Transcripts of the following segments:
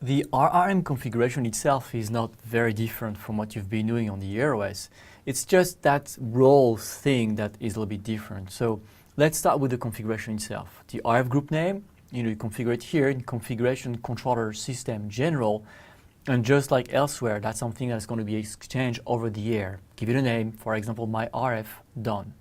The RRM configuration itself is not very different from what you've been doing on the AirOS. It's just that role thing that is a little bit different. So let's start with the configuration itself. The RF group name, you configure it here in Configuration Controller System General. And just like elsewhere, that's something that's going to be exchanged over the air. Give it a name, for example, my RF, done.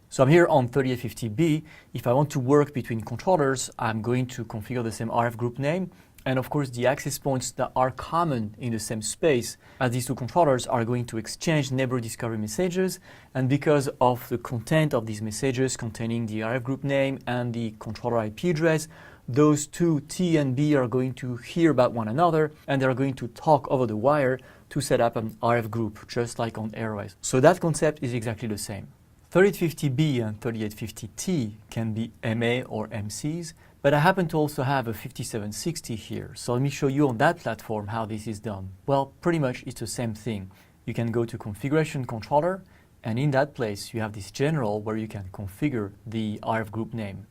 So I'm here on 3850B. If I want to work between controllers, I'm going to configure the same RF group name. And of course, the access points that are common in the same space as these two controllers are going to exchange neighbor discovery messages. And because of the content of these messages containing the RF group name and the controller IP address, those two T and B are going to hear about one another, and they're going to talk over the wire to set up an RF group, just like on AirOS. So that concept is exactly the same. 3850B and 3850T can be MA or MCs, but I happen to also have a 5760 here. So let me show you on that platform how this is done. Well, pretty much it's the same thing. You can go to Configuration Controller, and in that place you have this general where you can configure the RF group name.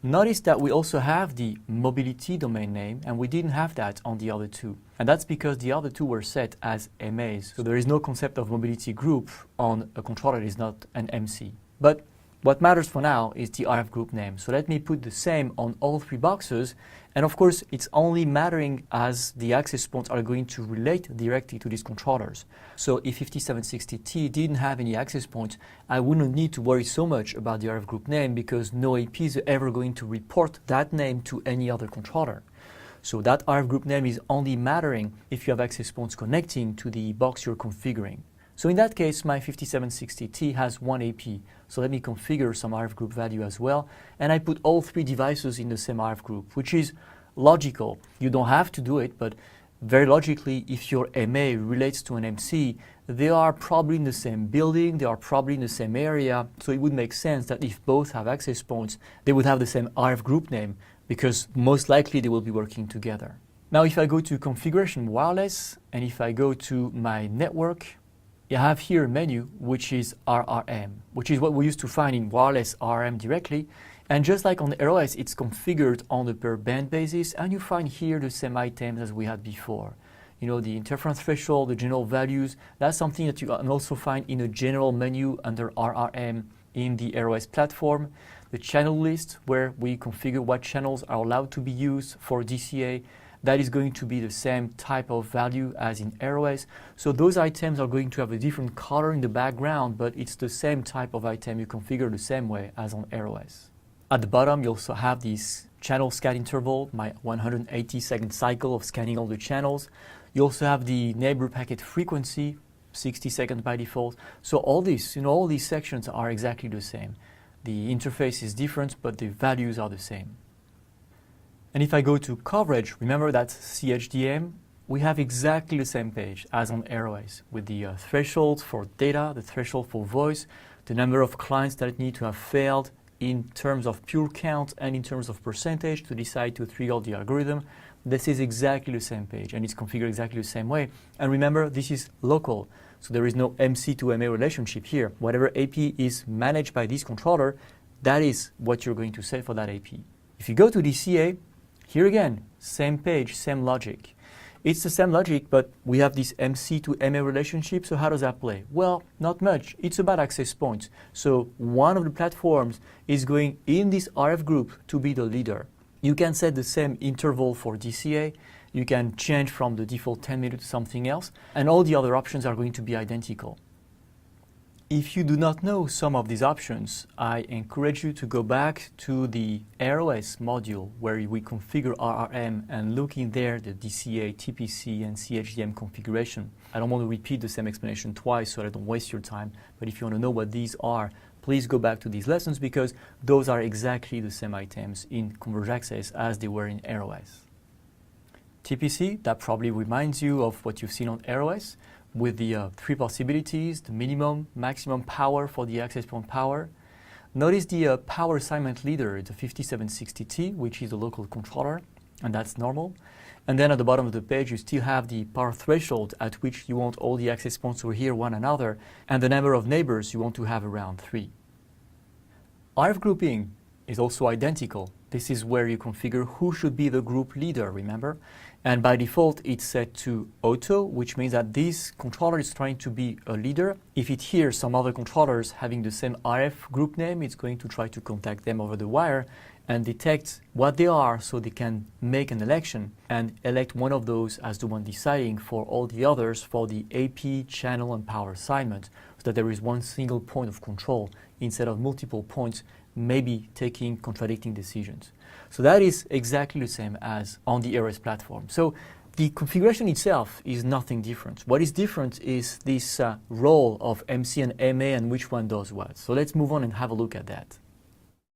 Notice that we also have the mobility domain name, and we didn't have that on the other two. And that's because the other two were set as MAs. So there is no concept of mobility group on a controller that is not an MC. But what matters for now is the RF group name. So let me put the same on all three boxes. And of course, it's only mattering as the access points are going to relate directly to these controllers. So if 5760T didn't have any access points, I wouldn't need to worry so much about the RF group name because no APs are ever going to report that name to any other controller. So that RF group name is only mattering if you have access points connecting to the box you're configuring. So in that case, my 5760T has one AP. So let me configure some RF group value as well. And I put all three devices in the same RF group, which is logical. You don't have to do it, but very logically, if your MA relates to an MC, they are probably in the same building, they are probably in the same area. So it would make sense that if both have access points, they would have the same RF group name because most likely they will be working together. Now, if I go to Configuration Wireless, and if I go to my network, I have here a menu which is RRM, which is what we used to find in wireless RRM directly. And just like on the AirOS, it's configured on a per band basis, and you find here the same items as we had before. You know, the interference threshold, the general values, that's something that you can also find in a general menu under RRM in the AirOS platform. The channel list, where we configure what channels are allowed to be used for DCA, that is going to be the same type of value as in AirOS. So those items are going to have a different color in the background, but it's the same type of item you configure the same way as on AirOS. At the bottom, you also have this channel scan interval, my 180-second cycle of scanning all the channels. You also have the neighbor packet frequency, 60 seconds by default. So all this, all these sections are exactly the same. The interface is different, but the values are the same. And if I go to coverage, remember that CHDM, we have exactly the same page as on AirOS with the threshold for data, the threshold for voice, the number of clients that need to have failed in terms of pure count and in terms of percentage to decide to trigger the algorithm. This is exactly the same page and it's configured exactly the same way. And remember, this is local. So there is no MC to MA relationship here. Whatever AP is managed by this controller, that is what you're going to set for that AP. If you go to DCA, here again, same page, same logic. It's the same logic, but we have this MC to MA relationship, so how does that play? Well, not much. It's about access points. So one of the platforms is going in this RF group to be the leader. You can set the same interval for DCA. You can change from the default 10 minutes to something else, and all the other options are going to be identical. If you do not know some of these options, I encourage you to go back to the AirOS module where we configure RRM and look in there the DCA, TPC, and CHDM configuration. I don't want to repeat the same explanation twice so I don't waste your time, but if you want to know what these are, please go back to these lessons because those are exactly the same items in Converge Access as they were in AirOS. TPC, that probably reminds you of what you've seen on AirOS, with the three possibilities, the minimum, maximum power for the access point power. Notice the power assignment leader, the 5760T, which is a local controller, and that's normal. And then at the bottom of the page, you still have the power threshold at which you want all the access points to hear one another, and the number of neighbors you want to have around 3. RF grouping is also identical. This is where you configure who should be the group leader, remember? And by default, it's set to auto, which means that this controller is trying to be a leader. If it hears some other controllers having the same RF group name, it's going to try to contact them over the wire and detect what they are so they can make an election and elect one of those as the one deciding for all the others for the AP, channel, and power assignment, so that there is one single point of control instead of multiple points maybe taking contradicting decisions. So that is exactly the same as on the RS platform. So the configuration itself is nothing different. What is different is this role of MC and MA and which one does what. So let's move on and have a look at that.